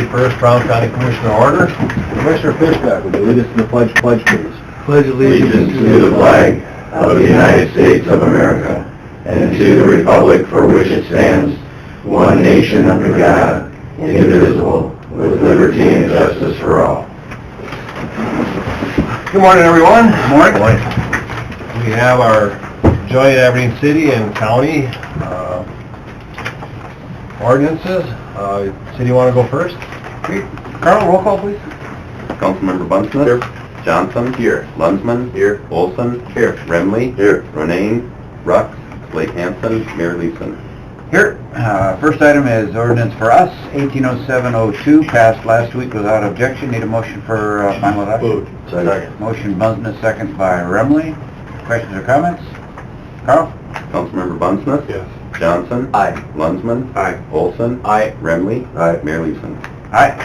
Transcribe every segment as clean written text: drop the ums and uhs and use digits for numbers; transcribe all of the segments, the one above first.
First Brown County Commissioner order. Commissioner Fishback, would you lead us in the pledge, please? Pledge allegiance to the flag of the United States of America and to the republic for which it stands, one nation under God, indivisible, with liberty and justice for all. Good morning, everyone. Good morning. We have our joint Aberdeen City and County ordinances. City, you want to go first? Carl, roll call, please. Councilmember Bunceness. Here. Johnson. Here. Lunsman. Here. Olson. Here. Remley. Here. Ronayne. Rux. Blake Hansen. Mayor Leeson. Here. First item is ordinance for us, 180702, passed last week without objection. Need a motion for final adoption. Second. Motion Bunceness, second by Remley. Questions or comments? Carl? Councilmember Bunceness. Yes. Johnson. Aye. Lunsman. Aye. Olson. Aye. Remley. Aye. Mayor Leeson. Aye.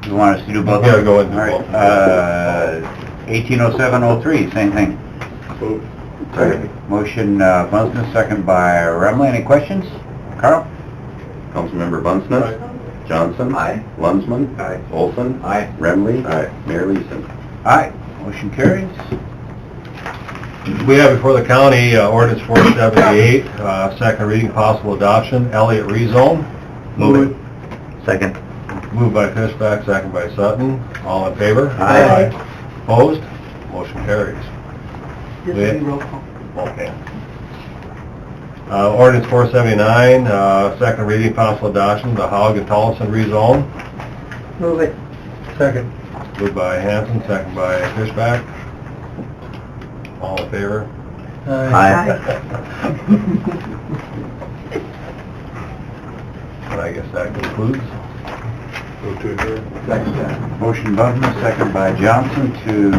You want us to do both? Yeah, go ahead and All do right. both. 180703, same thing. Second. Motion Bunceness, second by Remley. Any questions? Carl? Councilmember Bunceness. Aye. Johnson. Aye. Lunsman. Aye. Olson. Aye. Remley. Aye. Mayor Leeson. Aye. Motion carries. We have before the county ordinance 478, second reading, possible adoption, Elliott rezone. Move it. Second. Moved by Fishback, second by Sutton. All in favor? Aye. Opposed? Motion carries. This will be roll call. Okay. Ordinance 479, second reading, possible adoption, the Haug and Tolleson rezone. Move it. Second. Moved by Hanson, second by Fishback. All in favor? Aye. And I guess that concludes. Go to adjourn. Motion Bunceness, second by Johnson to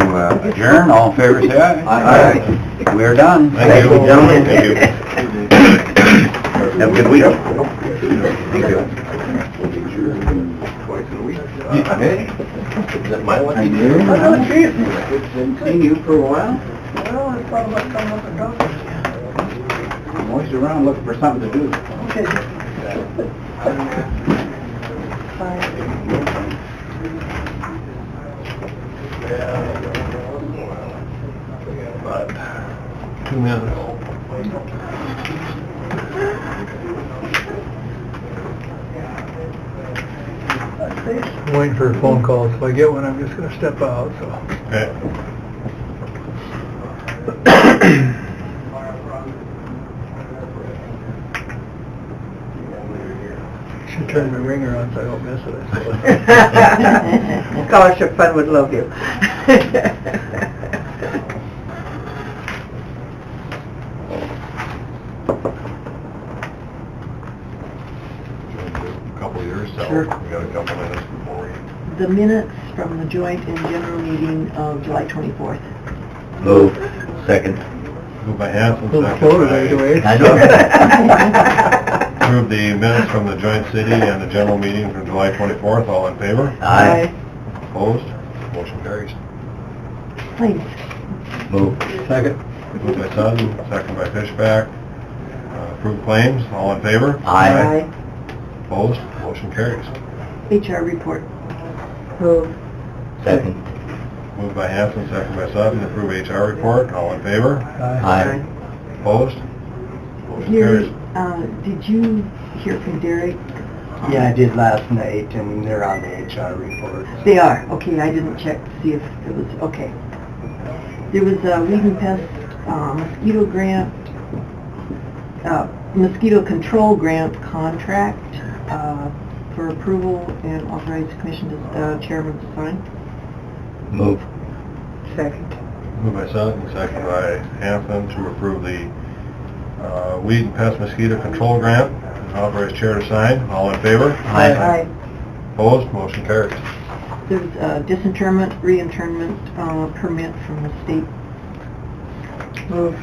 adjourn. All in favor, say aye. Aye. We are done. Thank you. Gentlemen. Thank you. Have a good week. Thank you. Twice in a week. Hey. Is that my lucky I day? do. Oh, geez. Haven't seen you for a while. Well, I thought about coming up and talking. I'm always around looking for something to do. Okay. Bye. About 2 minutes. I'm waiting for a phone call. If I get one, I'm just gonna step out, so. Okay. Should turn my ringer on so I don't miss it, I suppose. Scholarship Fund would love you. A couple of years, so Sure. we got a couple minutes before we... The minutes from the joint and general meeting of July 24th. Move. Second. Moved by Hanson, Little second slow today, by... Dwayne. I know. Approve the minutes from the joint city and the general meeting from July 24th. All in favor? Aye. Opposed? Motion carries. Please. Move. Second. Moved by Sutton, second by Fishback. Approve claims. All in favor? Aye. Opposed? Motion carries. HR report. Move. Second. Moved by Hanson, second by Sutton. Approve HR report. All in favor? Aye. Opposed? Motion Gary, carries. did you hear from Derek? Yeah, I did last night, and they're on the HR report. They are, okay, I didn't check to see if it was, okay. There was a weed and pest mosquito grant, mosquito control grant contract for approval and authorize the commission to, chairman to sign. Move. Second. Moved by Sutton, second by Hanson to approve the weed and pest mosquito control grant. Authorize chair to sign. All in favor? Aye. Opposed? Motion carries. There's a disinterment, reinternment permit from the state. Move.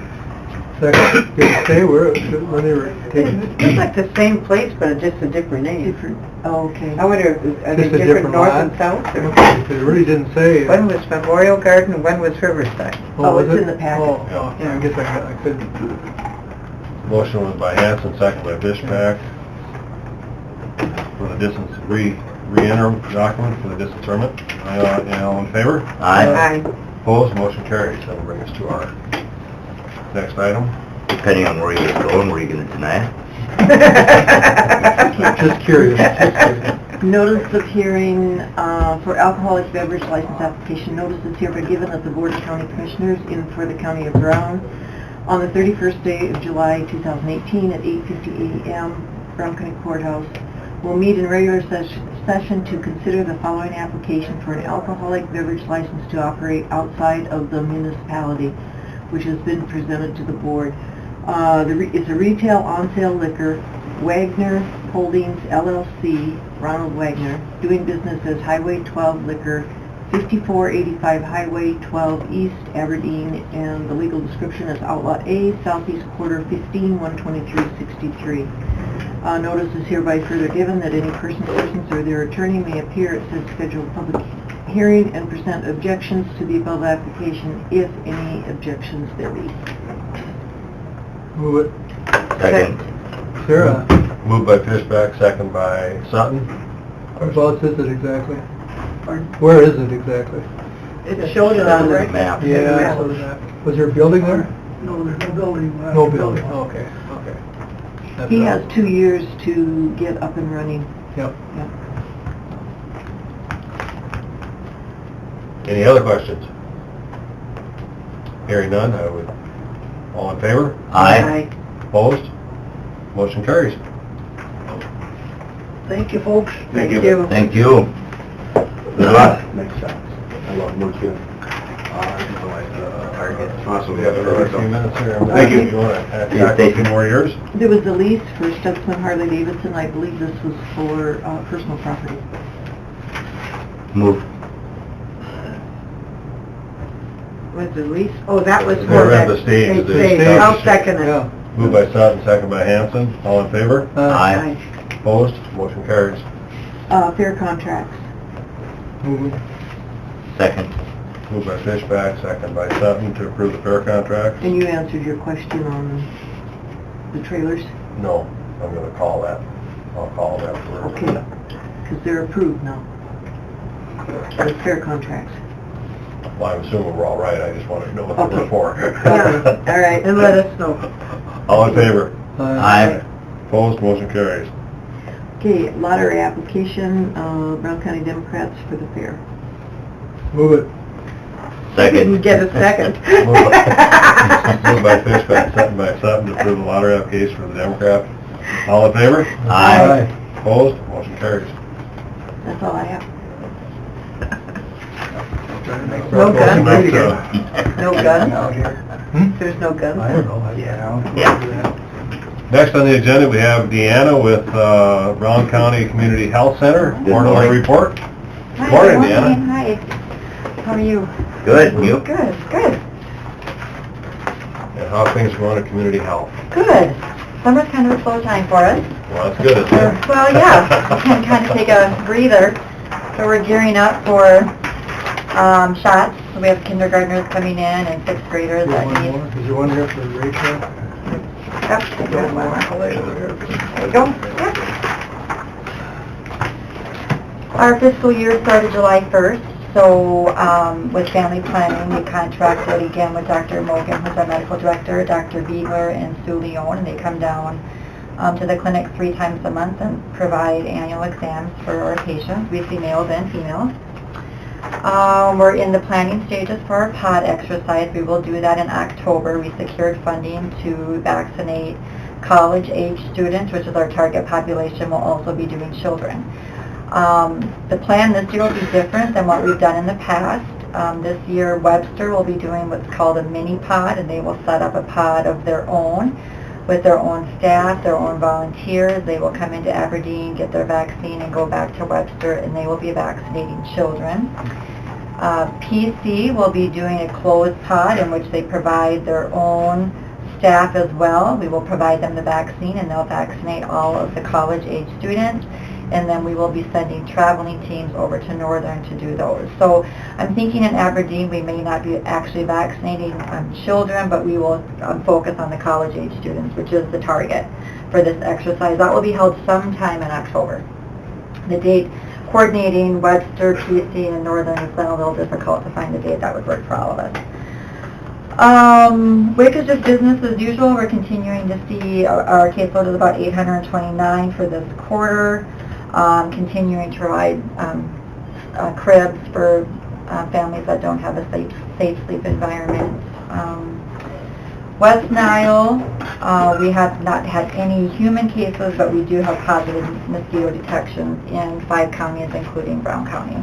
Second. Did it say where they were taking it? It's like the same place, but just a different name. Different, oh, okay. I wonder, are they Just a different different north lot? and south? or- Okay, it really didn't say. One was Memorial Garden and one was Riverside. Oh, was it's it? in the packet. Oh, Yeah. yeah, I guess I couldn't. Motion was by Hanson, second by Fishback. For the distance, re-interim document for the disinterment. All in favor? Aye. Opposed, motion carries. That'll bring us to our next item. Depending on where you're going, were you going to deny it? Just curious, just curious. Notice of hearing for alcoholic beverage license application. Notice is hereby given that the Board of County Commissioners in for the County of Brown on the 31st day of July 2018 at 8:50 a.m. Brown County Courthouse will meet in regular session to consider the following application for an alcoholic beverage license to operate outside of the municipality, which has been presented to the board. It's a retail on-sale liquor, Wagner Holdings LLC, Ronald Wagner, doing business as Highway 12 Liquor, 5485 Highway 12 East, Aberdeen, and the legal description is Outlaw A, Southeast Quarter 15, 12363. Notice is hereby further given that any persons or their attorney may appear at said scheduled public hearing and present objections to the above application, if any objections there be. Move it. Second. Sarah, Moved by Fishback, second by Sutton. whereabouts is it exactly? Where is it exactly? It showed it on the Map. Yeah, so that, was there a building there? No, there's no building. No building, okay, okay. That's He all. has 2 years to get up and running. Yep. Yep. Any other questions? Hearing none, all in favor? Aye. Opposed? Motion carries. Thank you, folks. Thank you. Thank you. Good luck. Next time. I love Mookie. Awesome, we have a few minutes here. Thank you. You want to tackle a few more years? There was the lease for Stutzman Harley Davidson. I believe this was for personal property. Move. Was the lease? Oh, that was They for rent that. the stage, the stage. stage. I'll second it. Yeah. Moved by Sutton, second by Hanson. All in favor? Aye. Opposed? Motion carries. Fair contracts. Move it. Second. Moved by Fishback, second by Sutton to approve the fair contract. And you answered your question on the trailers? No, I'm going to call that. I'll call that for... Okay, because they're approved now. The fair contracts. Well, I'm assuming we're all right. I just wanted to know what they were Okay. for. Yeah, all right. And let us know. All in favor? Aye. Opposed? Motion carries. Okay, lottery application, Brown County Democrats for the fair. Move it. Didn't Second. get a second. Moved by Fishback, second by Sutton to approve the lottery application for the Democrat. All in favor? Aye. Opposed? Motion carries. That's all I have. No Motion gun? back to- No guns? Hmm? There's no guns? I don't know. Yeah. Next on the agenda, we have Deanna with Brown County Community Health Center. Good Quarterly morning. report. Hi, Morning, good Deanna. Hi. How are you? Good, you? Good, good, And how things going at Community Health? good. Summer's kind of a slow time for us. Well, that's good, isn't it? Well, yeah, we can kind of take a breather. So we're gearing up for shots. So we have kindergartners coming in and sixth graders that One need... more. Is there one here for Rachel? Yep, There you go. Yep. Our fiscal year started July 1st. So with family planning, we contracted again with Dr. Mogan, who's our medical director, Dr. Beagler, and Sue Leone, and they come down to the clinic 3 times a month and provide annual exams for our patients. We see males and females. We're in the planning stages for our pod exercise. We will do that in October. We secured funding to vaccinate college-age students, which is our target population. We'll also be doing children. The plan this year will be different than what we've done in the past. This year, Webster will be doing what's called a mini pod, and they will set up a pod of their own with their own staff, their own volunteers. They will come into Aberdeen, get their vaccine, and go back to Webster, and they will be vaccinating children. PC will be doing a closed pod in which they provide their own staff as well. We will provide them the vaccine, and they'll vaccinate all of the college-age students. And then we will be sending traveling teams over to Northern to do those. So I'm thinking in Aberdeen we may not be actually vaccinating children, but we will focus on the college-age students, which is the target for this exercise. That will be held sometime in October. the date coordinating Webster, Casey, and Northern has been a little difficult to find a date that would work for all of us. WIC is just business as usual. We're continuing to see our caseload is about 829 for this quarter. Continuing to provide cribs for families that don't have a safe sleep environment. West Nile, we have not had any human cases, but we do have positive mosquito detections in 5 counties, including Brown County.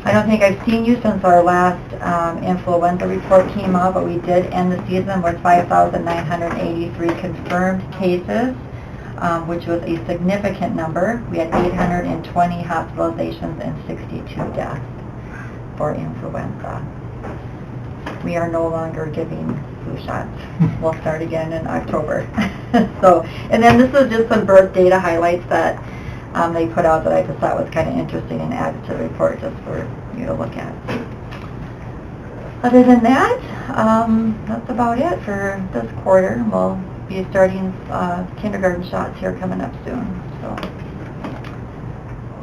I don't think I've seen you since our last influenza report came out, but we did end the season with 5,983 confirmed cases, which was a significant number. We had 820 hospitalizations and 62 deaths for influenza. We are no longer giving flu shots. We'll start again in October. So, and then this is just some birth data highlights that they put out that I just thought was kind of interesting and added to the report just for you to look at. Other than that, that's about it for this quarter. We'll be starting kindergarten shots here coming up soon. So,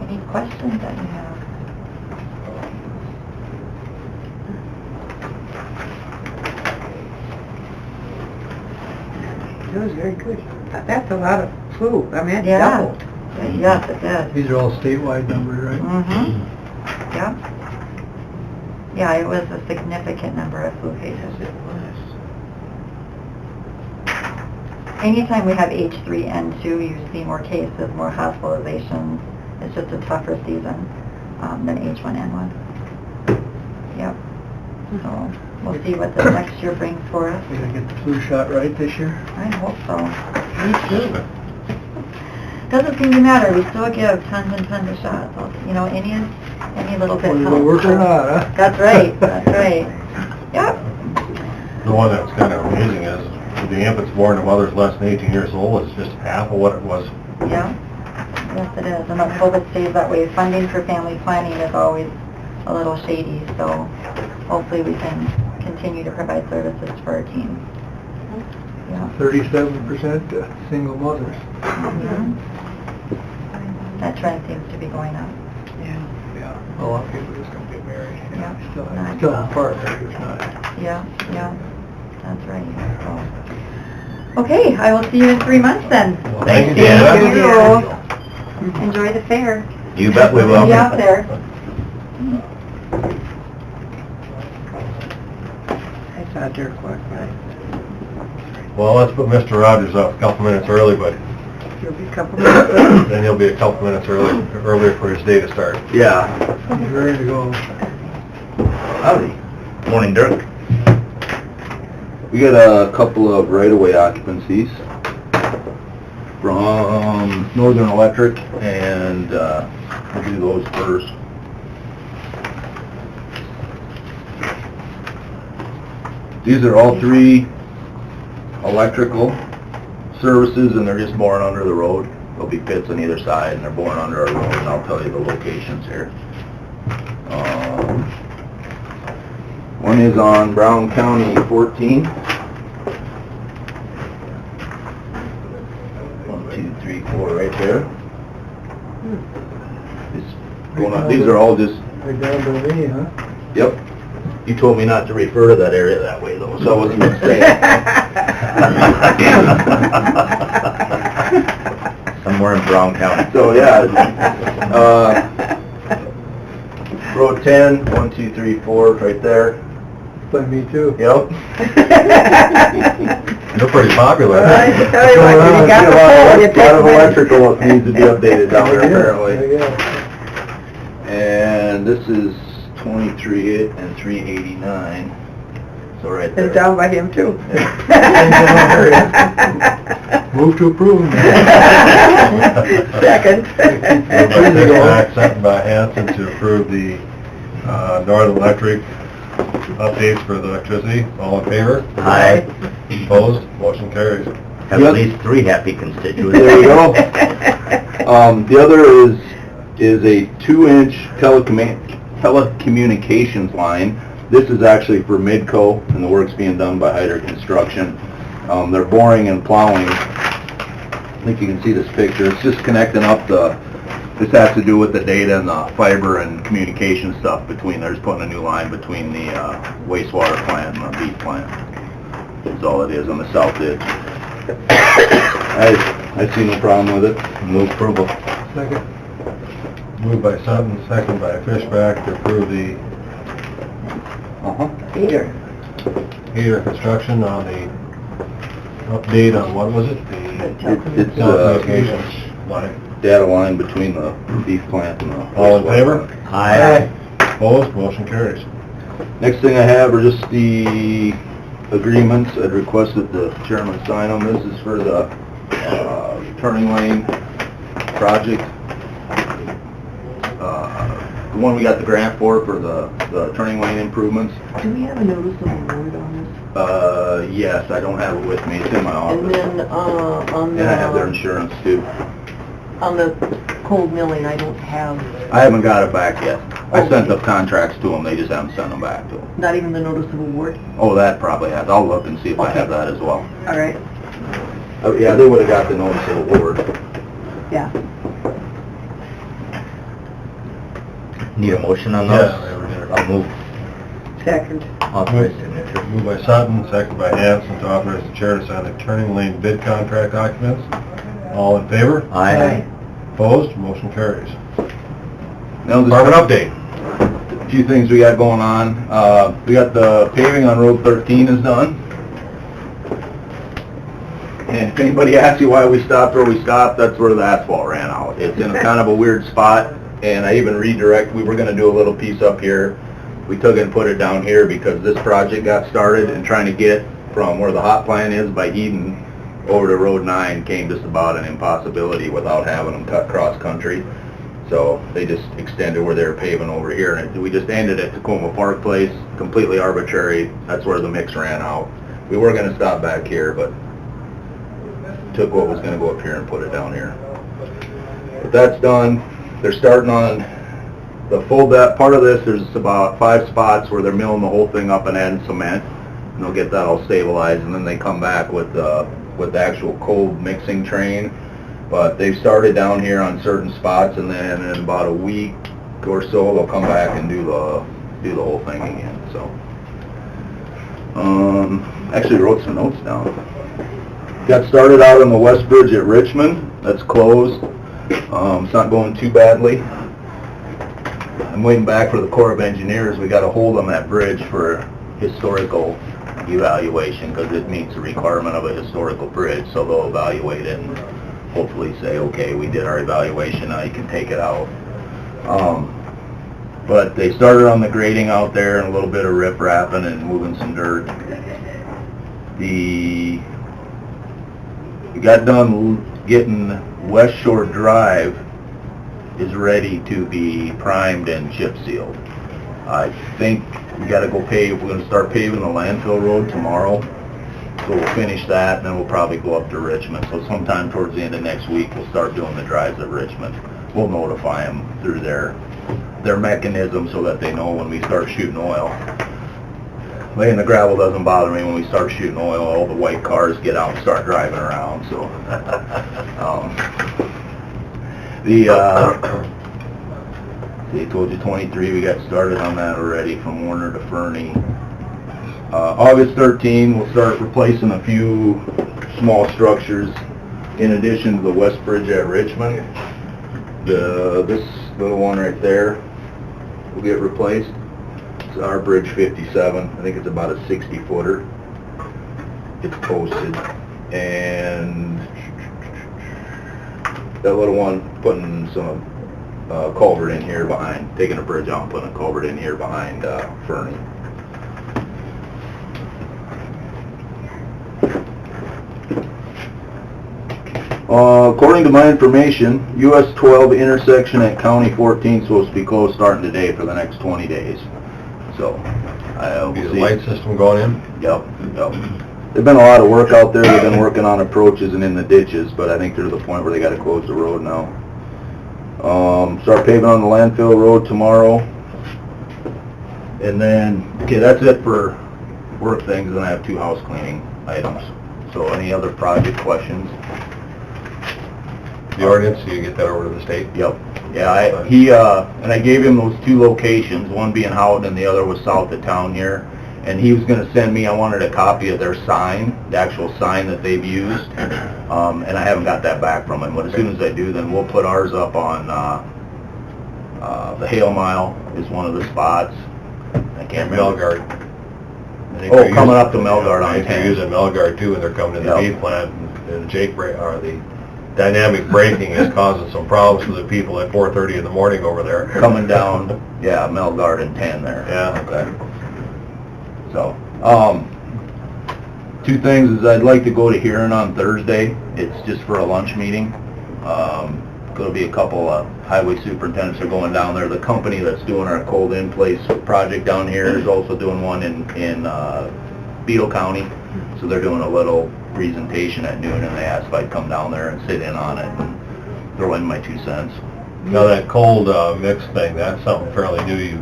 any questions that you have? That was very good. That's a lot of flu. I mean, it's Yeah. doubled. Yes, it did. These are all statewide numbers, right? Mm-hmm. Yep. Yeah, it was a significant number of flu cases. Anytime we have H3N2, you see more cases, more hospitalizations. It's just a tougher season than H1N1. Yep. So we'll see what the next year brings for us. We're gonna get the flu shot right this year? I hope so. Me too. Doesn't seem to matter. We still give tons and tons of shots. You know, any little bit Whether they helps. work or not, huh? That's right. That's right. Yep. The one that's kind of amazing is the infants born to mothers less than 18 years old is just half of what it was. Yeah. Yes, it is. And let's hope it stays that way. Funding for family planning is always a little shady, so hopefully we can continue to provide services for our team. Yeah. 37% single mothers. Mhm. That trend seems to be going up. Yeah. A lot of people just don't get married. Yeah. Still have partners, it's not. Yeah, yeah. That's right. So. Okay, I will see you in 3 months then. Thank you, Thank Deanna. you. Enjoy the fair. You bet we will. Be out there. I saw Dirk walk by. Well, let's put Mr. Rogers up a couple minutes early, but You'll be a couple minutes early. then he'll be a couple minutes earlier for his day to start. Yeah. He's ready to go. Howdy. Morning, Dirk. We got a couple of right-of-way occupancies from Northern Electric, and we'll do those first. These are all 3 electrical services, and they're just boring under the road. There'll be pits on either side, and they're boring under our road, and I'll tell you the locations here. One is on Brown County 14. 1, 2, 3, 4 right there. These are all just, Right down to me, huh? yep. You told me not to refer to that area that way though, so I wasn't going to say it. Somewhere in Brown County. So yeah, Road 10, 1, 2, 3, 4, right there. By me too. Yep. You're pretty popular. I tell you what, when you got the phone, you A take lot of minutes. electrical needs to be updated down there apparently. Yeah. And this is 23 and 389. So right there. It's down by him too. Move to approve. Second. Second by Hanson to approve the Northern Electric updates for the electricity. All in favor? Aye. Opposed? Motion carries. Have at least 3 happy constituents. There you go. The other is a 2-inch telecommunications line. This is actually for Midco, and the work's being done by Hyder Construction. They're boring and plowing. I think you can see this picture. It's just connecting up the This has to do with the data and the fiber and communication stuff between, there's putting a new line between the wastewater plant and the beef plant. That's all it is on the south edge. I see no problem with it. Move approval. Second. Moved by Sutton, second by Fishback to approve the Peter. heater construction on the update on, what was it? The It's telecommunications line. data line between the beef plant and the... All in favor? Aye. Opposed? Motion carries. Next thing I have are just the agreements. I'd requested the chairman sign them. This is for the turning lane project. The one we got the grant for the turning lane improvements. Do we have a notice of award on this? Yes, I don't have it with me. It's in my office. And then, on And I have their the, insurance too. on the cold milling, I don't have, I haven't got it back yet. I Okay. sent the contracts to them. They just haven't sent them back to them. not even the notice of award? Oh, that probably has. I'll look and see if I have Okay. that as well. All right, Oh, yeah, they would have got the notice of award. yeah. Need a motion on Yeah, those? we already did it. I'll move. Second. Authorize signature. Moved by Sutton, second by Hanson to authorize the chair to sign the turning lane bid contract documents. All in favor? Aye. Opposed? Motion carries. Now, this Department update. a few things we got going on. We got the paving on Road 13 is done. And if anybody asks you why we stopped where we stopped, that's where the asphalt ran out. It's in a kind of a weird spot, and I even we were gonna do a little piece up here. We took it and put it down here because this project got started, and trying to get from where the hot plant is by Eden over to Road 9 came just about an impossibility without having them cut cross-country. So they just extended where they were paving over here, and we just ended at Tacoma Park Place, completely arbitrary. That's where the mix ran out. We were gonna stop back here, but took what was gonna go up here and put it down here. But that's done. They're starting on the full depth. Part of this, there's about 5 spots where they're milling the whole thing up and adding cement, and they'll get that all stabilized, and then they come back with the actual cold mixing train. But they've started down here on certain spots, and then in about a week or so, they'll come back and do the whole thing again, so. Actually wrote some notes down. Got started out on the West Bridge at Richmond. That's closed. It's not going too badly. I'm waiting back for the Corps of Engineers. We got to hold them at bridge for historical evaluation because it meets the requirement of a historical bridge, so they'll evaluate it and hopefully say, okay, we did our evaluation, now you can take it out. But they started on the grading out there and a little bit of rip wrapping and moving some dirt. We got done getting West Shore Drive is ready to be primed and chip sealed. I think we got to go pave, we're going to start paving the landfill road tomorrow. So we'll finish that, and then we'll probably go up to Richmond. So sometime towards the end of next week, we'll start doing the drives at Richmond. We'll notify them through their mechanism so that they know when we start shooting oil. Laying the gravel doesn't bother me. When we start shooting oil, all the white cars get out and start driving around, so. See, I told you 23, we got started on that already from Warner to Fernie. August 13, we'll start replacing a few small structures in addition to the West Bridge at Richmond. This little one right there will get replaced. It's our Bridge 57. I think it's about a 60-footer. It's posted. And that little one, putting some culvert in here behind, taking a bridge out and putting a culvert in here behind Fernie. According to my information, US 12 intersection at County 14 is supposed to be closed starting today for the next 20 days. So, we'll Be the see. light system going in? Yep. There's been a lot of work out there. They've been working on approaches and in the ditches, but I think they're at the point where they got to close the road now. Start paving on the landfill road tomorrow. And then, okay, that's it for work things, and I have 2 house cleaning items. So any other project questions? The ordinance, so you get that over to the state? Yep. Yeah, and I gave him those 2 locations, one being Houghton and the other was south of town here. And he was gonna send me, I wanted a copy of their sign, the actual sign that they've used. And I haven't got that back from him, but as soon as I do, then we'll put ours up on, the Hale Mile is one of the spots. I can't remember. Melgard. Oh, coming up to Melgard on I think 10. they're using Melgard too, and they're coming to the Yep. beef plant, and the the dynamic braking is causing some problems for the people at 4:30 in the morning over there. Coming down, yeah, Melgard and 10 there. Yeah. Okay. So, 2 things is I'd like to go to Huron on Thursday. It's just for a lunch meeting. Gonna be a couple of highway superintendents are going down there. The company that's doing our cold in place project down here is also doing one in Beetle County. So they're doing a little presentation at noon, and they asked if I'd come down there and sit in on it and throw in my 2 cents. Now, that cold mix thing, that's something fairly new you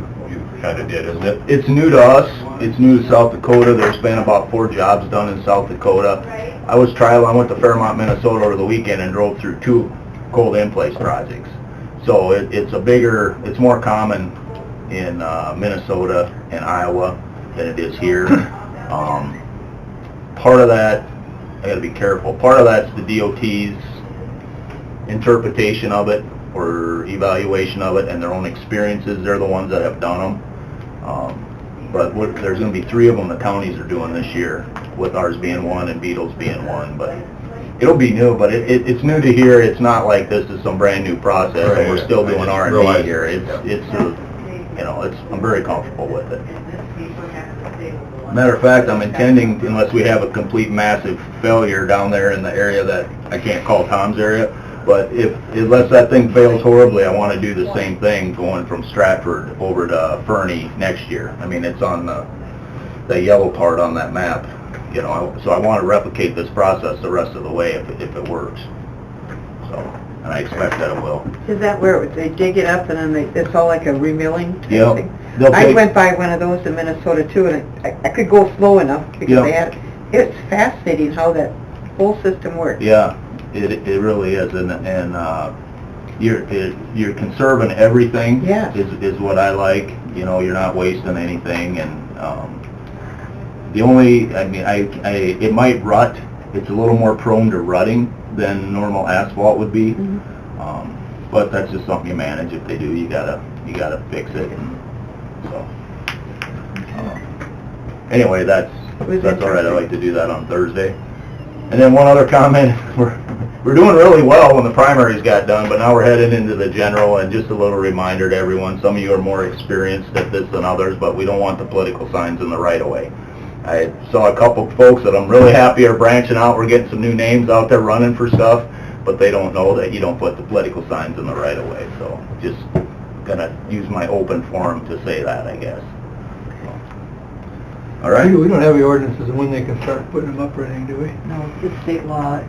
kind of did, isn't it? It's new to us. It's new to South Dakota. There's been about 4 jobs done in South Dakota. I went to Fairmont, Minnesota over the weekend and drove through 2 cold in place projects. So it's more common in Minnesota and Iowa than it is here. Part of that, I gotta be careful, part of that's the DOT's interpretation of it or evaluation of it and their own experiences. They're the ones that have done them. But there's going to be 3 of them the counties are doing this year, with ours being one and Beetle's being one. But it'll be new, but it's new to here. It's not like this is some brand new process and we're still doing R&D here. I'm very comfortable with it. Matter of fact, I'm intending, unless we have a complete massive failure down there in the area that I can't call Tom's area, but unless that thing fails horribly, I want to do the same thing going from Stratford over to Fernie next year. I mean, it's on the yellow part on that map, so I want to replicate this process the rest of the way if it works. So, and I expect that it will. Is that where they dig it up and then it's all like a remilling type Yep. thing? They'll I take- went by one of those in Minnesota too, and I could go slow enough because Yep. it's fascinating how that whole system works. Yeah, it really is, and you're conserving everything. Yes. Is what I like. You're not wasting anything, and it might rut. It's a little more prone to rutting than normal asphalt would be. Mhm. But that's just something you manage. If they do, you gotta fix it. And so, anyway, that's all right. I like to do that on Thursday. And then one other comment, we're doing really well when the primaries got done, but now we're heading into the general, and just a little reminder to everyone, some of you are more experienced at this than others, but we don't want the political signs in the right-of-way. I saw a couple folks that I'm really happy are branching out, we're getting some new names out there running for stuff, but they don't know that you don't put the political signs in the right-of-way, so just gonna use my open forum to say that, I guess. All right? We don't have the ordinances on when they can start putting them up or anything, do we? No, it's state law,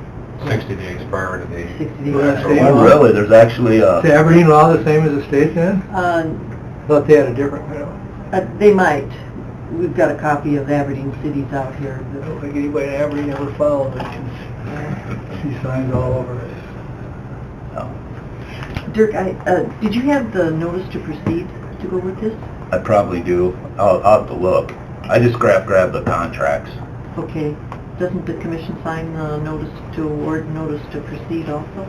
60 days prior to the... 60 days. Well, that's So state one law. Really, there's actually Is the Aberdeen law the same as the state then? I thought they had a different, They might. We've got a copy of Aberdeen cities out here. I don't think anybody in Aberdeen ever followed it. See signs all over it. Dirk, did you have the notice to proceed to go with this? I probably do. I'll have to look. I just grab the contracts. Okay. Doesn't the commission sign the notice to award, notice to proceed also?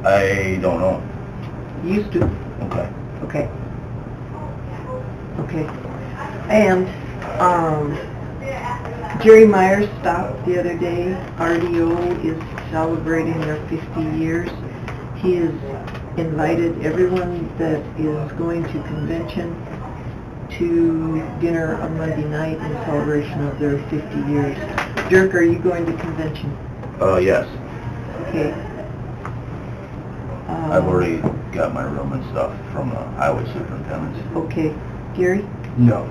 I don't know. Used to. Okay. Okay. Okay. And, Jerry Myers stopped the other day. RDO is celebrating their 50 years. He has invited everyone that is going to convention to dinner on Monday night in celebration of their 50 years. Dirk, are you going to convention? Yes. Okay. I've already got my room and stuff from the highway superintendent. Okay. Gary? No.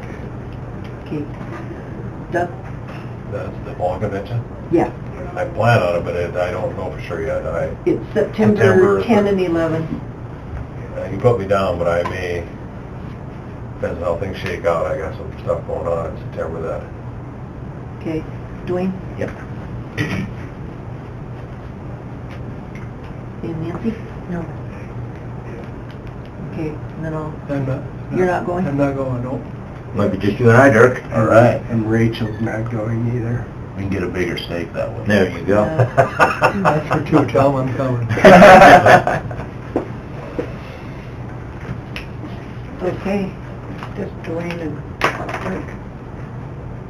Okay. Doug? That's the fall convention? Yeah. I plan on it, but I don't know for sure yet. It's September September 10 and 11. You put me down, but I may, depends on how things shake out. I got some stuff going on in September that... Okay. Dwayne? Yep. And Nancy? No. Okay, and then I'll, I'm not. You're not going? I'm not going, no. Might be just you and I, Dirk. All right, And Rachel's not going either. we can get a bigger steak that way. There you go. That's for two, tell them I'm coming. okay. Just Dwayne and Rick.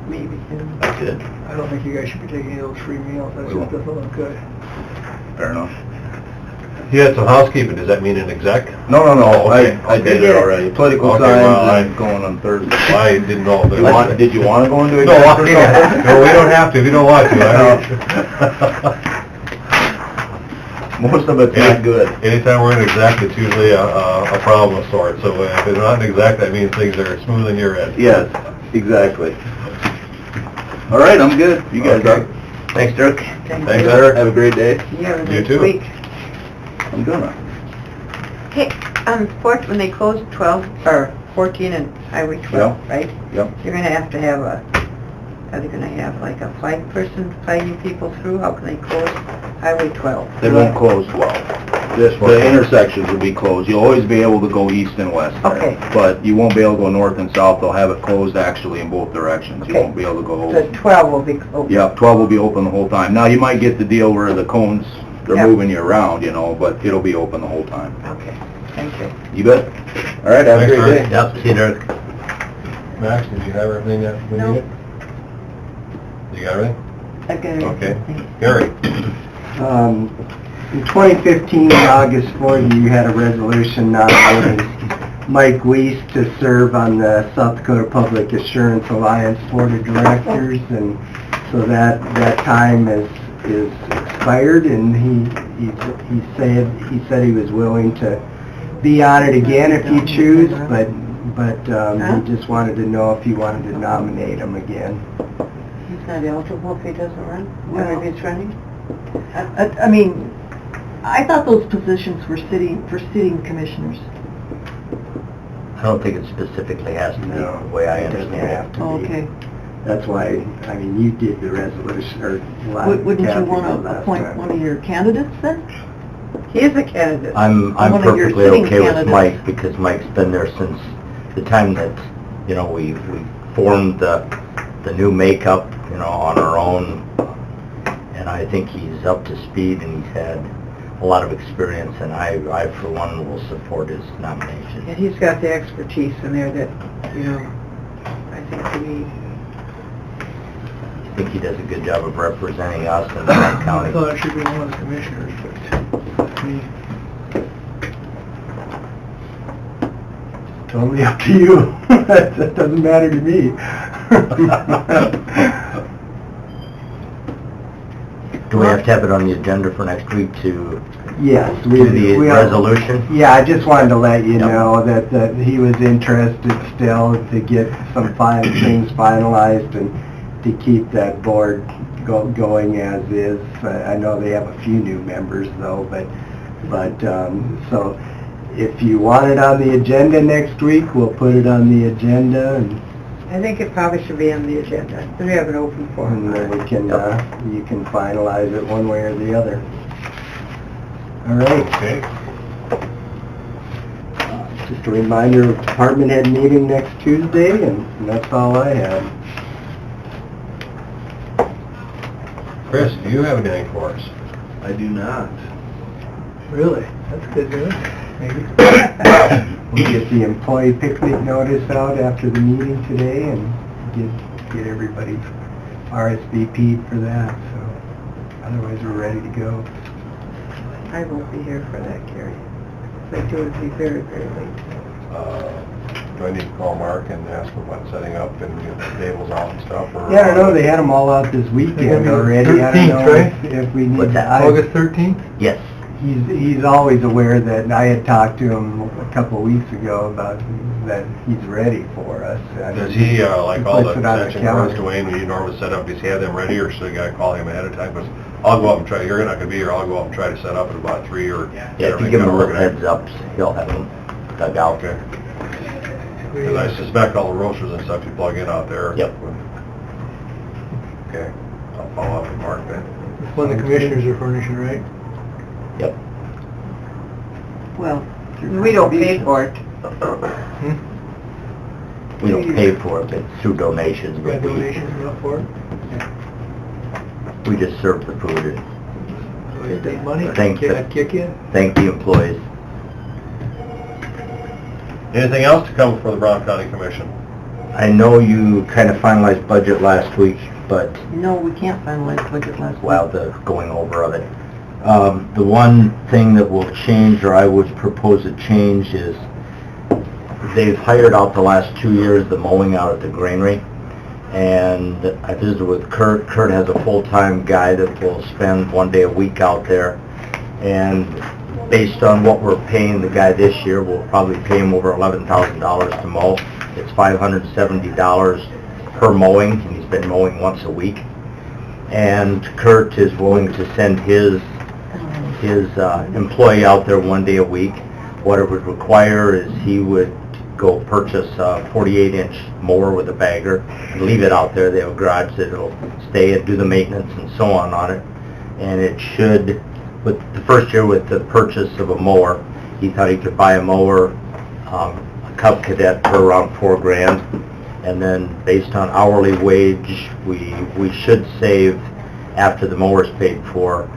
Maybe. That's it. I don't think you guys should be taking any of those free meals, that We just won't. doesn't look good. Fair enough. You had some housekeeping, does that mean an exec? No, Okay, I did it already. Political Okay, well, signs, I'm going on Thursday. I didn't know if Did you want to go into No, exec or something? no, we don't have to, if you don't want to. Most of it's not good. Anytime we're in exec, it's usually a problem of sorts, so if it's not an exec, that means things are smooth in your end. Yes, exactly. All right, I'm good. You guys Okay. are? Thanks, Dirk. Thanks, Eric. Have a great day. Yeah, You next too. week. I'm gonna. Hey, when they close 12, or 14 and Highway 12, right? Yep. You're gonna have to have are they gonna have like a flag person flagging people through? How can they close Highway 12? They won't close 12. The intersections will be closed. You'll always be able to go east and west there. Okay. But you won't be able to go north and south. They'll have it closed actually in both directions. You Okay. won't be able to go... The 12 will be closed. Yeah, 12 will be open the whole time. Now, you might get the deal where the cones, they're Yeah. moving you around, you know, but it'll be open the whole time. Okay, thank you. You bet. All right, have a Thanks, great Rick. day. Yep, see you, Dirk. Max, did you have everything that we No. needed? You got everything? I've got it. Okay. Gary? In 2015, August 4th, you had a resolution nominating Mike Weiss to serve on the South Dakota Public Assurance Alliance Board of Directors, and so that time is expired, and he said he was willing to be on it again if you choose, but he just wanted to know if you wanted to nominate him again. He's not eligible if he doesn't run? Well- Or if he's running? I mean, I thought those positions were for sitting commissioners. I don't think it specifically has to be, the way I it doesn't understand have it. to be. Oh, okay. That's why, I mean, you did the resolution, or Wouldn't you Kathy want did to last appoint time. one of your candidates then? He is a candidate. I'm One of your perfectly sitting okay with candidates. Mike, because Mike's been there since the time that, you know, we formed the new makeup, you know, on our own. And I think he's up to speed, and he's had a lot of experience, and I for one, will support his nomination. And he's got the expertise in there that, you know, I think we need. I think he does a good job of representing us in Lyon I County. thought it should be one of the commissioners, but, I mean, Totally up to you. That doesn't matter to me. Do we have to have it on the agenda for next week to Yes, do the resolution? Yeah, I just wanted to let you Yep. know that he was interested still to get some things finalized and to keep that board going as is. I know they have a few new members though, so if you want it on the agenda next week, we'll put it on the agenda, and I think it probably should be on the agenda. We have an open forum. then we can, you can finalize it one way or the other. All right. Okay. Just a reminder of department head meeting next Tuesday, and that's all I had. Chris, do you have anything for us? I do not. really, that's good news, maybe. We'll get the employee picnic notice out after the meeting today and get everybody RSVP'd for that, so otherwise we're ready to go. I won't be here for that, Gary. If I do, it'll be very, very late. Do I need to call Mark and ask him about setting up and get the tables out and stuff, or? Yeah, I don't know, they had them all out this weekend already. I don't 13th, know right? if we need... What's that? August 13th? Yes. He's always aware that, I had talked to him a couple of weeks ago about that he's ready for us. Does he, like all the Puts it on the extension cords, calendar. Dwayne, when you normally set up, does he have them ready, or should I gotta call him ahead of time? Because I'll go up and try, you're not gonna be here, I'll go up and try to set up at about 3 or... Yeah, if you give him a little heads up, he'll have them dug out. Okay. Because I suspect all the roasters and stuff you plug in out there. Yep. Okay, I'll follow up with Mark then. When the commissioners are furnishing, right? Yep. Well, We don't pay for it. We don't pay for it, it's through donations, You got but donations enough for it? we just serve the food and So is that money? Thank you. That kick in? thank the employees. Anything else to come before the Brown County Commission? I know you kind of finalized budget last week, but no, we can't finalize budget last week. well, the going over of it. The one thing that will change, or I would propose a change, is they've hired out the last 2 years the mowing out at the granary. And I visited with Kurt. Kurt has a full-time guy that will spend 1 day a week out there. And based on what we're paying the guy this year, we'll probably pay him over $11,000 to mow. It's $570 per mowing, and he's been mowing once a week. And Kurt is willing to send his employee out there 1 day a week. What it would require is he would go purchase a 48-inch mower with a bagger and leave it out there. They have a garage that it'll stay and do the maintenance and so on it. And it should, with the first year with the purchase of a mower, he thought he could buy a mower, a Cub Cadet, for around $4,000. And then based on hourly wage, we should save, after the mower's paid for,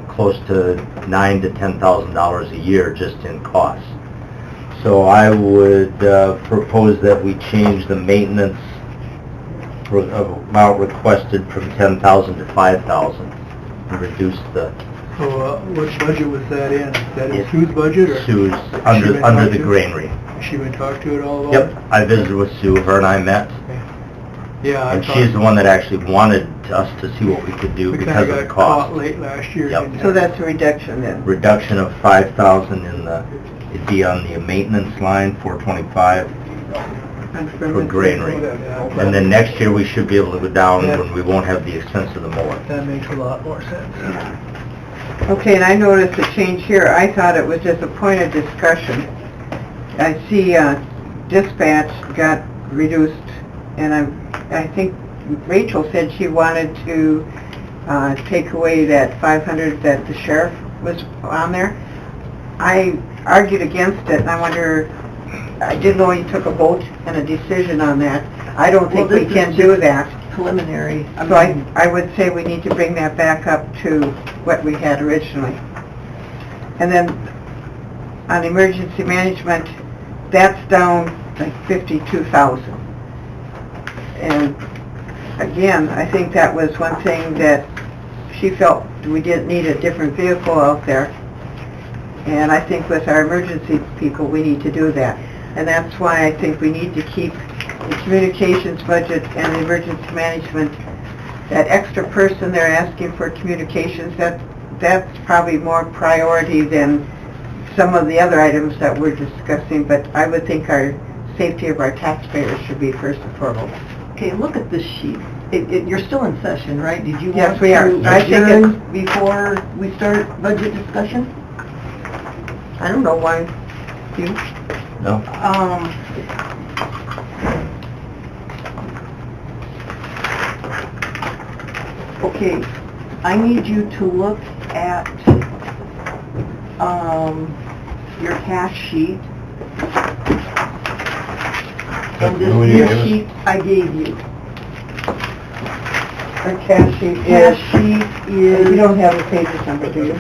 close to $9,000 to $10,000 a year just in costs. So I would propose that we change the maintenance amount requested from $10,000 to $5,000 and reduce the... So, which budget was that in? Is that in Sue's budget, or? Sue's, been under talked the to? granary. Has she been talked to at all about Yep, it? I visited with Sue, her and I met, Yeah, I and thought she's the one that actually wanted us to see what we could do we because kinda of the got caught cost. late last year. Yep. didn't So we? that's a reduction then. Reduction of $5,000 in the, it'd be on the maintenance line, $425 for granary. And then next year, we should be able to go down when we won't have the expense of the mower. That makes a lot more sense. Okay, and I noticed a change here. I thought it was just a point of discussion. I see dispatch got reduced, and I think Rachel said she wanted to take away that 500 that the sheriff was on there. I argued against it, and I wonder, I didn't know you took a vote and a decision on that. I don't think we can do that. Preliminary. So I would say we need to bring that back up to what we had originally. And then on emergency management, that's down like 52,000. And again, I think that was one thing that she felt we didn't need a different vehicle out there. And I think with our emergency people, we need to do that. And that's why I think we need to keep the communications budget and the emergency management. That extra person they're asking for communications, that's probably more priority than some of the other items that we're discussing, but I would think our safety of our taxpayers should be first and foremost. Okay, look at this sheet. You're still in session, right? Did you Yes, want we are. to I think adjourn before we start budget discussion? I don't know why you... No? Okay, I need you to look at, your cash sheet. And this Who you new gave us? sheet I gave you. Our cash sheet Cash is... sheet You is, don't have the pages number, do you?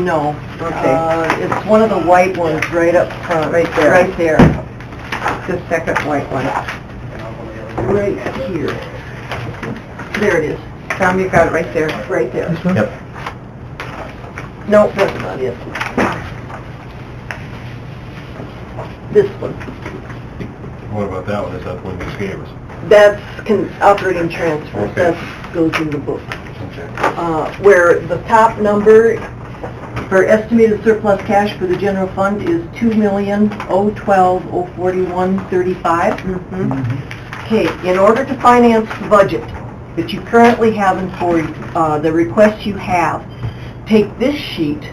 no. Okay. It's one of the white ones right up front. Right there. Right there, The second white one. right here. There it is, Tom, you got it right there. right there. This one? Yep. No, that's not it. This one. What about that one? Is that the one you just gave us? That's operating transfers, Okay. that goes in the book. Okay. Where the top number for estimated surplus cash for the general fund is $2,012,041.35. Mm-hmm. Okay, in order to finance the budget that you currently have and for the requests you have, take this sheet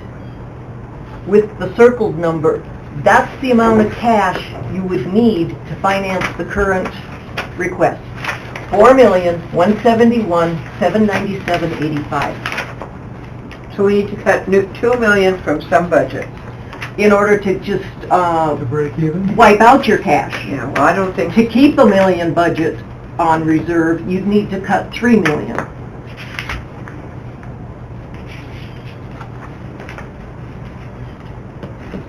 with the circled number. That's the amount of cash you would need to finance the current request. $4,171,797.85. So we need to cut $2 million from some budget. in order to just, To break even? wipe out your cash. Yeah, well, I don't think, To keep $1 million budget on reserve, you'd need to cut $3 million.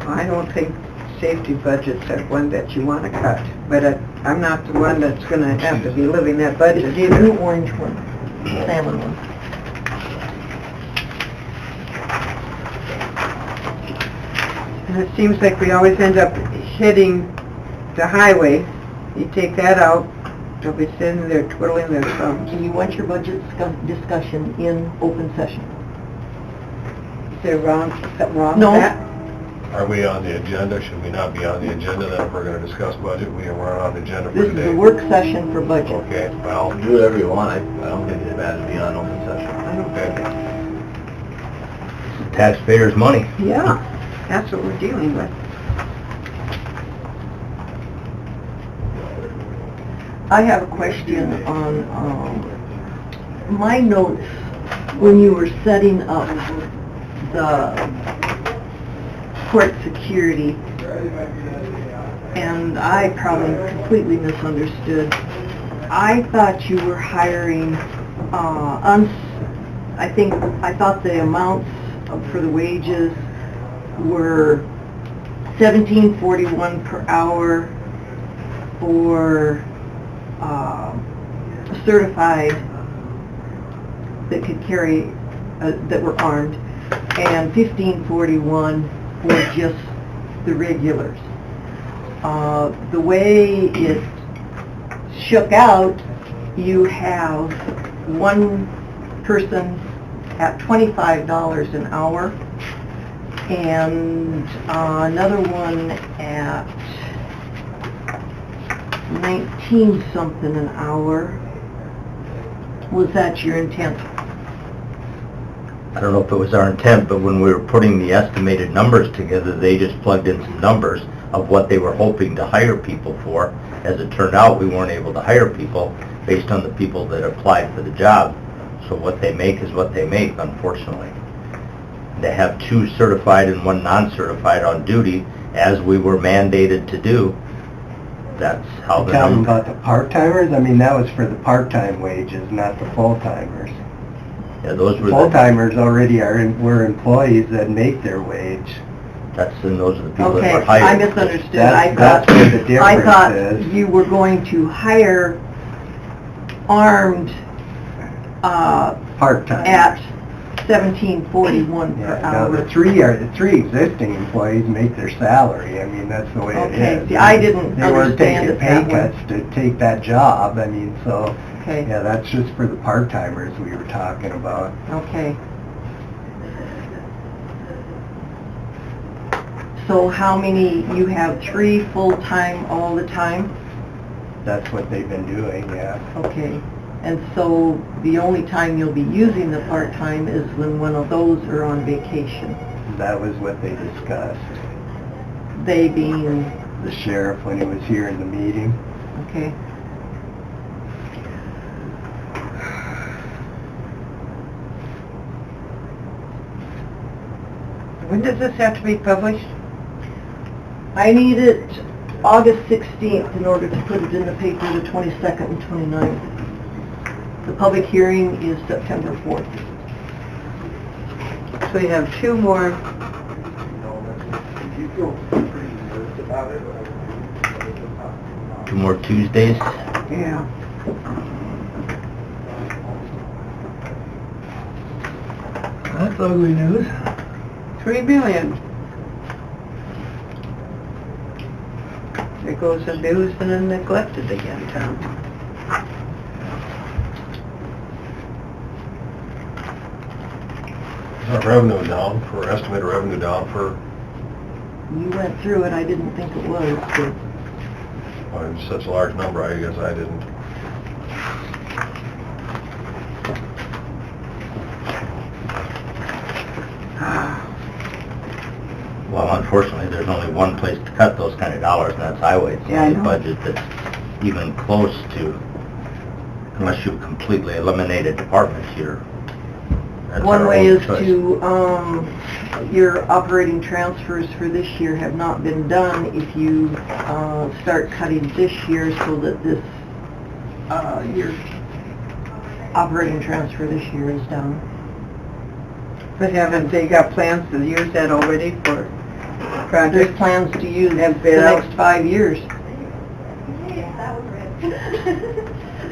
I don't think safety budget's are one that you want to cut, but I'm not the one that's gonna have to be living that budget It's the either. new orange one, salmon one. And it seems like we always end up hitting the highway. You take that out, they'll be sitting there twiddling their thumbs. And you want your budget discussion in open session. Is there something wrong with No. that? Are we on the agenda? Should we not be on the agenda then if we're gonna discuss budget? We are on the agenda for This is today. a work session for budget. Okay, well, Do whatever you want, I don't think it's bad to be on open session. okay. Taxpayers' money. Yeah, that's what we're dealing with. I have a question on, my notes, when you were setting up the court security, and I probably completely misunderstood. I thought you were hiring, I thought the amounts for the wages were $17.41 per hour for certified that could carry, that were armed, and $15.41 for just the regulars. The way it shook out, you have one person at $25 an hour, and another one at 19 something an hour. Was that your intent? I don't know if it was our intent, but when we were putting the estimated numbers together, they just plugged in some numbers of what they were hoping to hire people for. As it turned out, we weren't able to hire people based on the people that applied for the job. So what they make is what they make, unfortunately. They have 2 certified and 1 non-certified on duty, as we were mandated to do. That's how the Talking number... about the part-timers, I mean, that was for the part-time wages, not the full-timers. Yeah, those were the... Full-timers already were employees that make their wage. And those are the people that Okay, were hired. I misunderstood. That's where the difference I thought is. you were going to hire armed, Part-time. at $17.41 per Yeah, now hour. the three existing employees make their salary, I mean, that's the way it Okay, is. see, I didn't They weren't understand taking it pay that way. cuts to take that job, I mean, so, Okay, yeah, that's just for the part-timers we were talking about. okay. So how many, you have 3 full-time all the time? That's what they've been doing, yeah. Okay, and so the only time you'll be using the part-time is when one of those are on vacation, That was what they discussed. they being, The sheriff, when he was here in the meeting. okay? When does this have to be published? I need it August 16th in order to put it in the paper the 22nd and 29th. The public hearing is September 4th. So we have 2 more. Two more Tuesdays. Yeah. That's ugly news. 3 million. There goes abused and then neglected again, Tom. Is our revenue down for, estimated revenue down for, You went through it, I didn't think it was, but such a large number, I guess I didn't. Well, unfortunately, there's only one place to cut those kind of dollars, and that's highway. It's the Yeah, I only know. budget that's even close to, unless you completely eliminated departments, you're That's One our way own is choice. to, your operating transfers for this year have not been done. If you start cutting this year so that this, your operating transfer this year is done. But haven't they got plans to use that already for There's projects? plans to use the Have been out. next 5 years.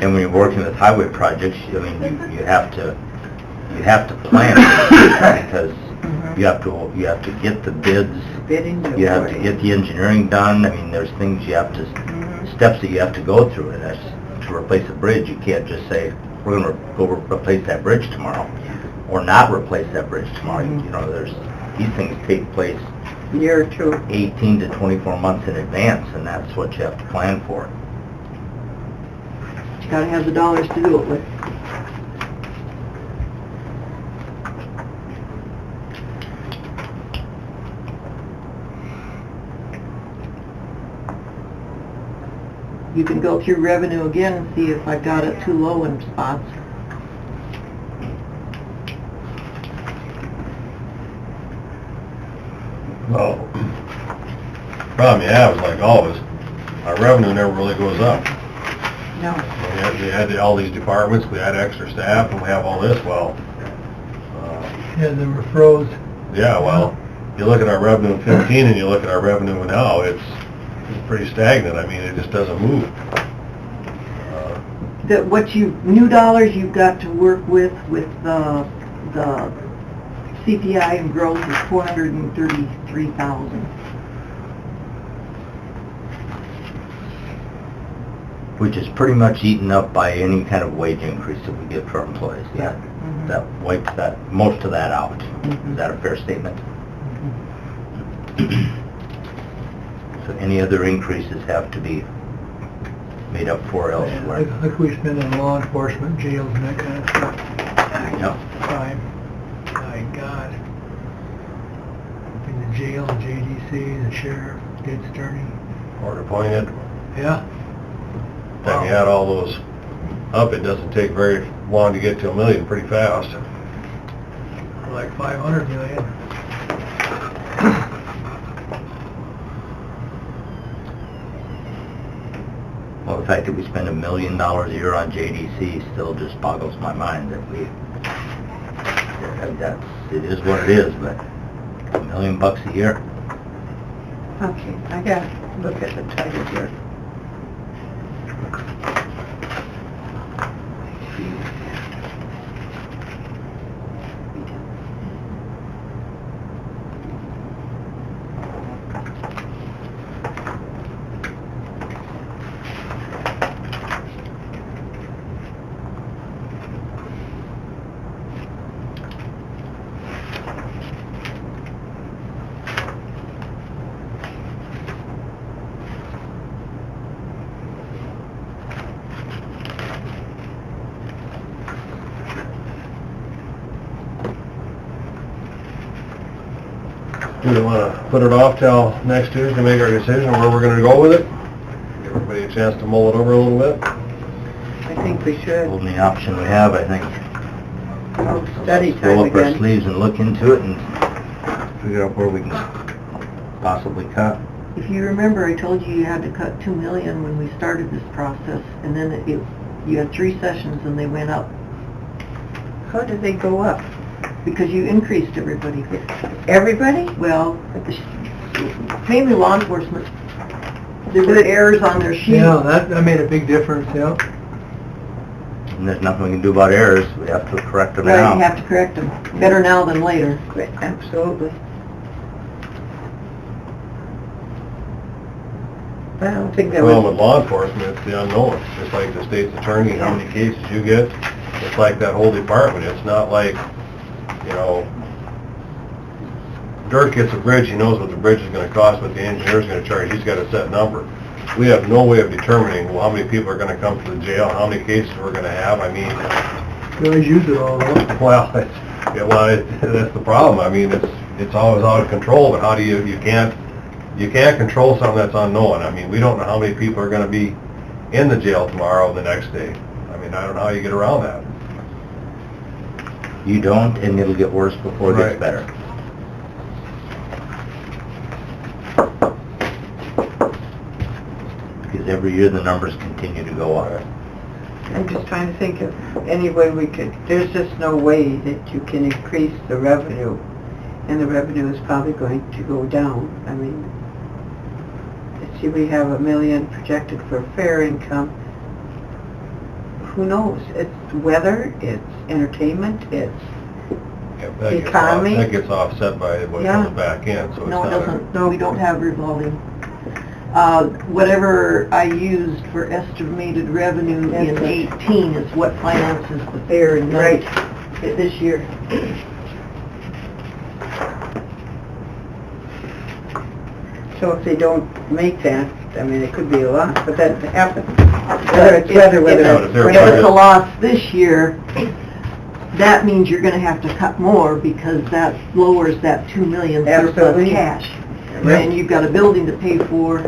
And when you're working with highway projects, I mean, you have to plan because you have to get the bids, Bidding you have to get the engineering done. I mean, there's things you have to, steps that you have to go through, and that's to replace a bridge. You can't just say, we're gonna go replace that bridge tomorrow, or not replace that bridge tomorrow. You know, these things take place Year or two. 18 to 24 months in advance, and that's what you have to plan for. You gotta have the dollars to do it with. You can go through revenue again and see if I got it too low in spots. Well, problem you have is like always, our revenue never really goes up. No. We had all these departments, we had extra staff, and we have all this, well, Yeah, they were froze. yeah, well, you look at our revenue in 15 and you look at our revenue now, it's pretty stagnant. I mean, it just doesn't move. New dollars you've got to work with the CPI and growth is 433,000. Which is pretty much eaten up by any kind of wage increase that we give to our employees. Yeah. That wipes most of that out. Is that a fair statement? So any other increases have to be made up for elsewhere. Like we spend on law enforcement, jails and that kind of stuff. Yep. Crime. My God. In the jail, JDC, the sheriff, state's attorney. Court appointed, Yeah. then you had all those up, it doesn't take very long to get to 1 million pretty fast. For like 500 million. Well, the fact that we spend $1 million a year on JDC still just boggles my mind that it is what it is, but $1 million a year. Okay, I gotta look at the title here. Do we want to put it off till next Tuesday to make our decision where we're going to go with it? Give everybody a chance to mull it over a little bit? I think we should. Only option we have, I think. Study time Roll up our again. sleeves and look into it and figure out where we can possibly cut. If you remember, I told you you had to cut 2 million when we started this process, and then you had 3 sessions and they went up, How did they go up? because you increased everybody. Everybody? Well, mainly law enforcement. There were errors on their sheet. Yeah, that made a big difference, yeah. And there's nothing we can do about errors, we have to correct them Right, now. you have to correct them. Better now than later. Absolutely. I don't think that Well, was, with law enforcement, it's the unknown. Just like the state's attorney, how many cases you get, it's like that whole department. It's not like, you know, Dirk gets a bridge, he knows what the bridge is gonna cost, what the engineer's gonna charge, he's got a set number. We have no way of determining, well, how many people are gonna come to the jail, how many cases we're gonna have. I mean, Guys use it all, though. well, that's the problem. I mean, it's always out of control, but how do you can't control something that's unknown. I mean, we don't know how many people are gonna be in the jail tomorrow or the next day. I mean, I don't know how you get around that. You don't, and it'll get worse before it Right. gets better. Because every year the numbers continue to go up. I'm just trying to think of any way we could, there's just no way that you can increase the revenue, and the revenue is probably going to go down. I mean, let's see, we have $1 million projected for fair income. Who knows? It's weather, it's entertainment, it's, Yeah, that gets Economy? That gets offset by what Yeah. comes back in, so it's No, it not a... doesn't. No, we don't have revolving. Whatever I used for estimated revenue in 18 is what finances the fair and night this year. so if they don't make that, I mean, it could be a lot, but that happens. Whether it's weather, whether if it's they're If it's budget- a loss this year, that means you're gonna have to cut more because that lowers that 2 million surplus Absolutely. cash. Right. And you've got a building to pay for,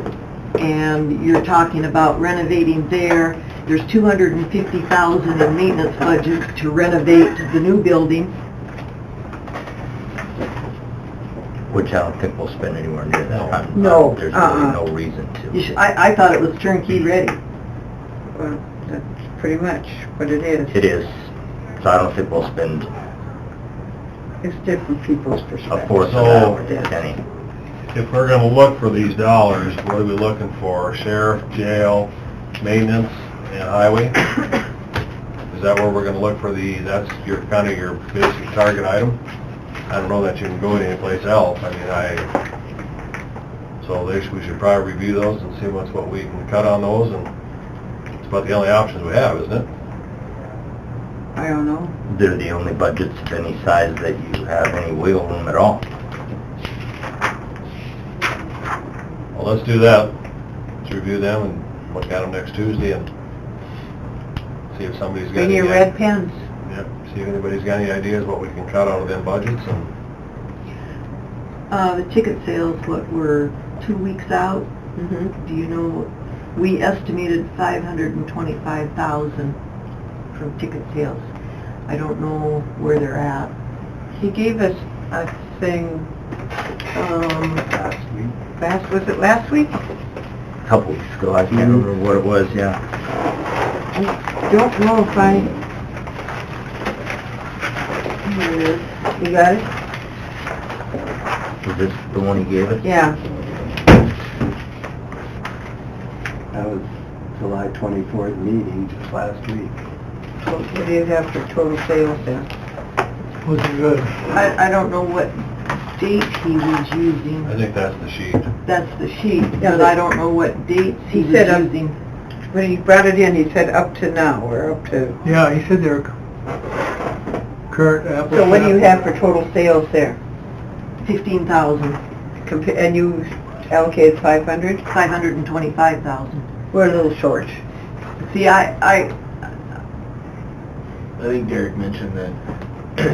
and you're talking about renovating there. There's $250,000 in maintenance budget to renovate the new building. Which I don't think we'll spend anywhere near that. No, There's uh-uh. really no reason You to. should, I thought it was turnkey ready. Well, that's pretty much what it is. It is. So I don't think we'll spend It's different people's perspective. a fourth of So- that, Yes. penny. If we're gonna look for these dollars, what are we looking for? Sheriff, jail, maintenance, and highway? Is that where we're gonna look for that's your, kind of your basic target item? I don't know that you can go anyplace else. I mean, so we should probably review those and see what we can cut on those, and it's about the only options we have, isn't it? I don't know. They're the only budgets of any size that you have any wiggle room at all. Well, let's do that. Let's review them and look at them next Tuesday and see if somebody's got Bring any... your red pens. Yep, see if anybody's got any ideas what we can cut out of them budgets, and The ticket sales, we're 2 weeks out. Mhm. Do you know, we estimated 525,000 from ticket sales. I don't know where they're at. He gave us a thing, was it last week? A couple weeks ago, I can't remember what it was, yeah. I don't know if Here it is. you got it? Was this the one he gave us? Yeah. That was July 24th meeting, just last week. What do you have for total sales then? Wasn't good. I don't know what date he was using. I think that's the sheet. That's the sheet, Yeah, but I don't know what dates he He was said, using. When he brought it in, he said up to now, or up to... Yeah, he said they're current apples. So what do you have for total sales there? 15,000, And you allocated 500? 525,000. We're a little short. See, I think Derek mentioned that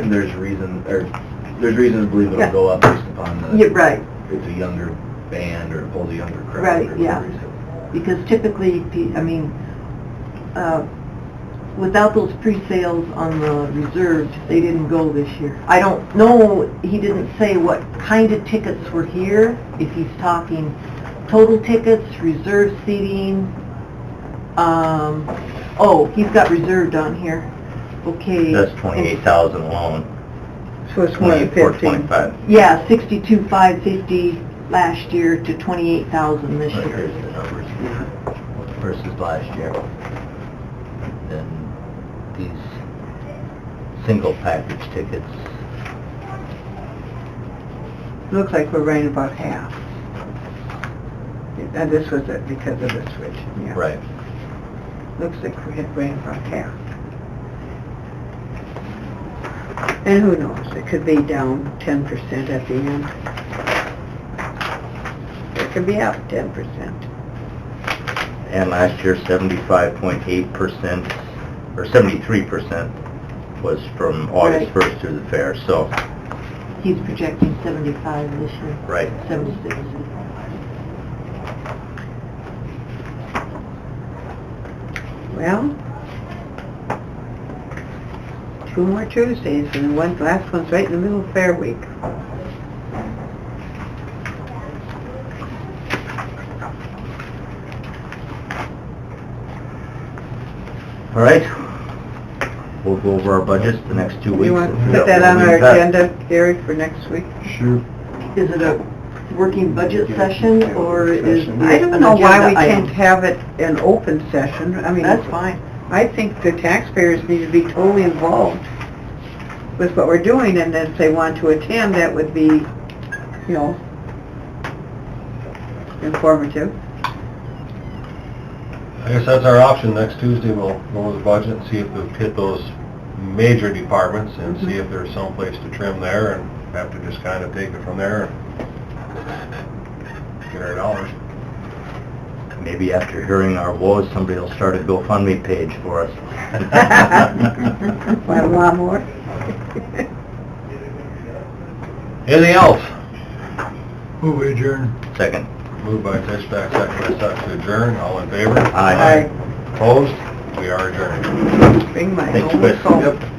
there's reason to believe Yeah. it'll go up based upon you're right, it's a younger band or it pulls a younger crowd. Right, or yeah. whatever, so. because typically, without those pre-sales on the reserved, they didn't go this year. I don't know, he didn't say what kind of tickets were here, if he's talking total tickets, reserved seating, oh, he's got reserved on here. Okay. That's 28,000 alone. So it's more than 24, 15. 25. Yeah, 62,550 last year to 28,000 this Right, year. here's the numbers versus last year. Then these single package tickets, Looks like we're running about half. And this was it because of the switch, yeah. right. Looks like we had ran about half. And who knows, it could be down 10% at the end. It could be up 10%. And last year, 75.8% or 73% was from August Right. 1st through the fair. So, He's projecting 75 this year, right. 76. Well, 2 more Tuesdays, and last one's right in the middle of Fair Week. All right. We'll go over our budgets the next 2 weeks. You want to put that on our agenda, Gary, for next week? Sure. Is it a working budget session, or is it I don't an know why we agenda item? can't have it an open session. I mean, That's fine. I think the taxpayers need to be totally involved with what we're doing, and if they want to attend, that would be, you know, informative. I guess that's our option. Next Tuesday, we'll go over the budget and see if we've hit those major departments and see if there's some place to trim there, and have to just kind of take it from there and get our dollars. Maybe after hearing our woes, somebody will start a GoFundMe page for us. Want a lot more? Anything else? Move adjourn. Second. Moved by Fishback, second by Suck to adjourn. All in favor? Aye. Opposed? We are adjourned. Bring my Thanks, own Chris. phone. Yep.